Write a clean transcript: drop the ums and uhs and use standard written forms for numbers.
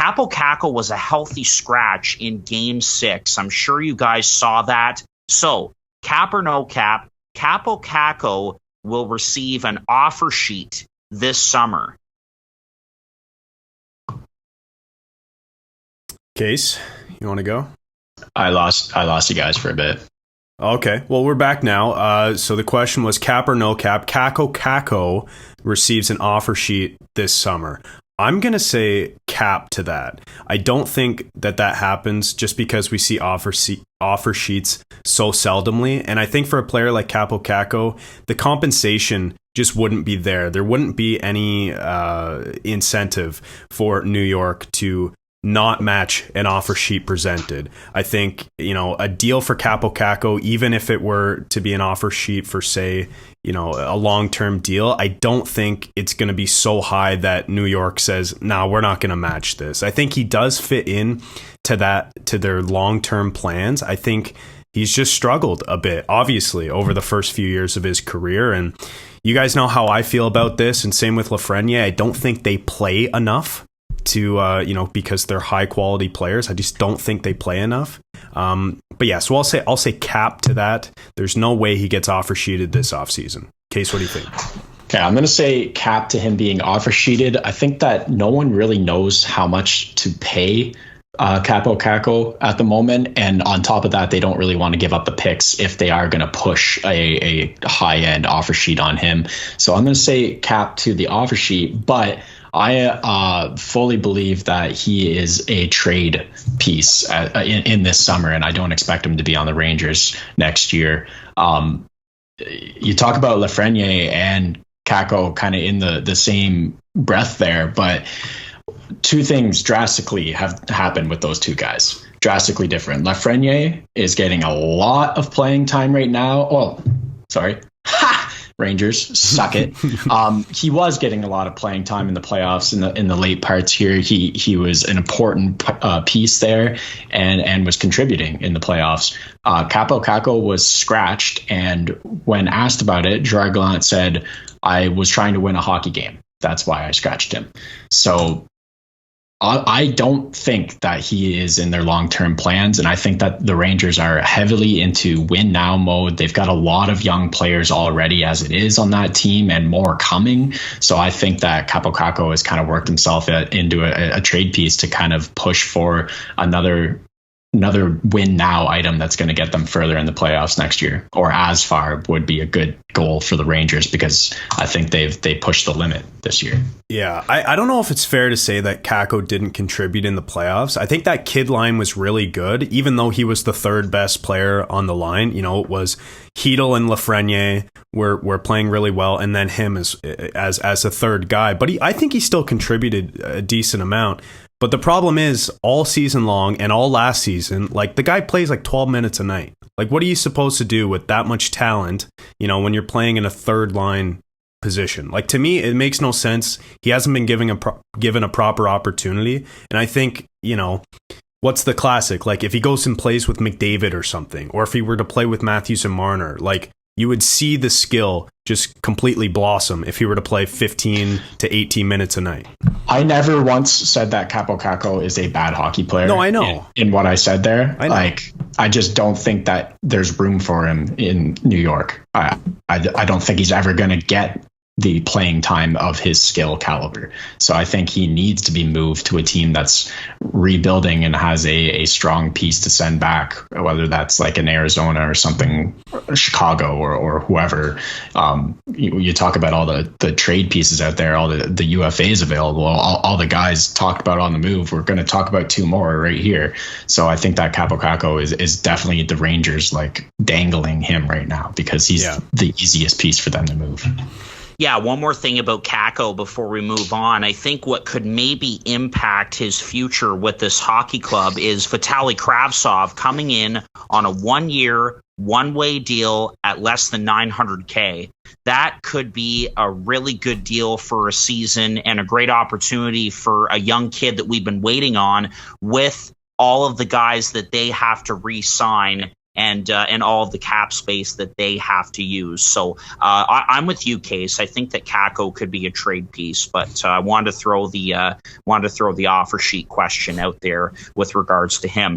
Capo Caco was a healthy scratch in Game 6. I'm sure you guys saw that. So, cap or no cap, Capo Caco will receive an offer sheet this summer. Case, you want to go? I lost you guys for a bit. Okay, well, we're back now. So the question was cap or no cap. Caco Caco receives an offer sheet this summer. I'm going to say cap to that. I don't think that happens just because we see offer sheets so seldomly. And I think for a player like Capo Caco, the compensation just wouldn't be there. There wouldn't be any incentive for New York to not match an offer sheet presented. I think, a deal for Capo Caco, even if it were to be an offer sheet for, say, a long-term deal, I don't think it's going to be so high that New York says, no, we're not going to match this. I think he does fit in to their long-term plans. I think he's just struggled a bit, obviously, over the first few years of his career. And you guys know how I feel about this. And same with Lafreniere. I don't think they play enough to because they're high quality players. I just don't think they play enough. But yeah, so I'll say cap to that. There's no way he gets offer sheeted this offseason. Case, what do you think? Okay, I'm going to say cap to him being offer sheeted. I think that no one really knows how much to pay Capo Caco at the moment. And on top of that, they don't really want to give up the picks if they are going to push a high-end offer sheet on him. So I'm going to say cap to the offer sheet, but I fully believe that he is a trade piece in this summer, and I don't expect him to be on the Rangers next year. You talk about Lafreniere and Caco kind of in the same breath there, but two things drastically have happened with those two guys. Drastically different. Lafreniere is getting a lot of playing time right now. Oh, sorry. Rangers, suck it. He was getting a lot of playing time in the playoffs in the late parts here. He was an important piece there and was contributing in the playoffs. Capo Caco was scratched, and when asked about it, Gerard Gallant said, "I was trying to win a hockey game. That's why I scratched him." So I don't think that he is in their long-term plans, and I think that the Rangers are heavily into win now mode. They've got a lot of young players already as it is on that team, and more coming. So I think that Capo Caco has kind of worked himself into a trade piece to kind of push for another win now item that's going to get them further in the playoffs next year, or as far would be a good goal for the Rangers, because I think they pushed the limit this year. Yeah, I don't know if it's fair to say that Caco didn't contribute in the playoffs. I think that kid line was really good, even though he was the third best player on the line. It was Hedl and Lafreniere were playing really well, and then him as a third guy. But I think he still contributed a decent amount. But the problem is, all season long and all last season, the guy plays 12 minutes a night. What are you supposed to do with that much talent, when you're playing in a third line position? To me, it makes no sense. He hasn't been given a proper opportunity. And I think, what's the classic? If he goes and plays with McDavid or something, or if he were to play with Matthews and Marner, you would see the skill just completely blossom if he were to play 15 to 18 minutes a night. I never once said that Capo Caco is a bad hockey player. No, I know. In what I said there. I know. I just don't think that there's room for him in New York. I don't think he's ever going to get the playing time of his skill caliber. So I think he needs to be moved to a team that's rebuilding and has a strong piece to send back, whether that's an Arizona or something, Chicago or whoever. You talk about all the trade pieces out there, all the UFAs available, all the guys talked about on the move. We're going to talk about two more right here. So I think that Capo Caco is definitely the Rangers dangling him right now, because he's the easiest piece for them to move. Yeah, one more thing about Caco before we move on. I think what could maybe impact his future with this hockey club is Vitaly Kravtsov coming in on a 1-year, one-way deal at less than $900K. That could be a really good deal for a season and a great opportunity for a young kid that we've been waiting on, with all of the guys that they have to re-sign and all of the cap space that they have to use. So I'm with you, Case. I think that Kakko could be a trade piece, but I wanted to throw the offer sheet question out there with regards to him.